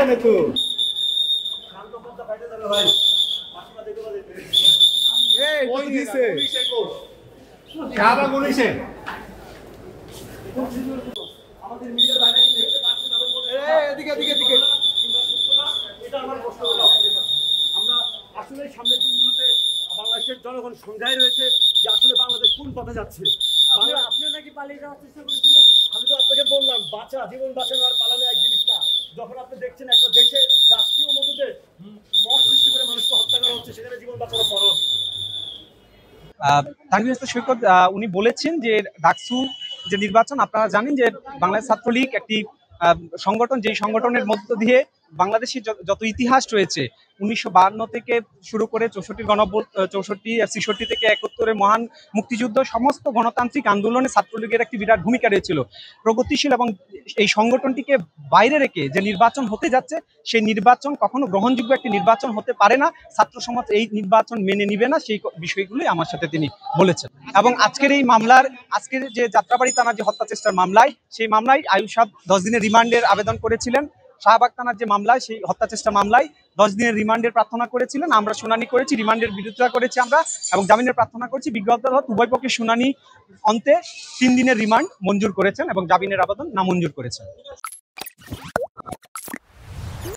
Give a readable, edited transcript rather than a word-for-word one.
কেন তো ওই দিছে কারা বলিছে আমাদের মিডিয়ার বাইরে দেখতে পাচ্ছেন এদিকে এদিকে এদিকে এটা আমার প্রশ্ন হলো আমরা আসলে সামনের দিনগুলোতে বাংলাদেশের জনগণ সংখ্যায় রয়েছে যে আসলে বাংলাদেশ কোন পথে যাচ্ছে। আপনি নাকি পালিয়ে যাওয়ার চেষ্টা করেছিলেন। আমি তো আপনাকে বললাম বাঁচা জীবন বাঁচানো আর পালানো এক জিনিস না। যখন আপনি দেখছেন একটা দেশে রাষ্ট্রীয় মদতে মত সৃষ্টি করে মানুষকে হত্যা করা হচ্ছে সেখানে জীবন বাঁচানো ফরজ। তানভীর হাসান সৈকত উনি বলেছেন যে ডাকসু যে নির্বাচন আপনারা জানেন যে বাংলাদেশ ছাত্রলীগ একটি সংগঠন, যেই সংগঠনের মধ্য দিয়ে বাংলাদেশের যত ইতিহাস রয়েছে 1952 থেকে শুরু করে 64 থেকে 71 মহান মুক্তিযুদ্ধ সমস্ত গণতান্ত্রিক আন্দোলনে ছাত্রলীগের একটি বিরাট ভূমিকা রয়েছিল। প্রগতিশীল এবং এই সংগঠনটিকে বাইরে রেখে যে নির্বাচন হতে যাচ্ছে সেই নির্বাচন কখনো গ্রহণযোগ্য একটি নির্বাচন হতে পারে না। ছাত্র সমাজ এই নির্বাচন মেনে নিবে না, সেই বিষয়গুলি আমার সাথে তিনি বলেছেন। এবং আজকের এই মামলার আজকের যে যাত্রাবাড়ি থানার যে হত্যা চেষ্টার মামলায়, সেই মামলায় আয়ুব সাহেব 10 দিনের রিমান্ডের আবেদন করেছিলেন। শাহবাগ থানার যে মামলায়, সেই হত্যা চেষ্টা মামলায় 10 দিনের রিমান্ডের প্রার্থনা করেছিলেন। আমরা শুনানি করেছি, রিমান্ডের বিরোধিতা করেছি আমরা এবং জামিনের প্রার্থনা করেছি। বিজ্ঞ আদালত উভয় পক্ষের শুনানি অন্তে 3 দিনের রিমান্ড মঞ্জুর করেছেন এবং জামিনের আবেদন নামঞ্জুর করেছেন।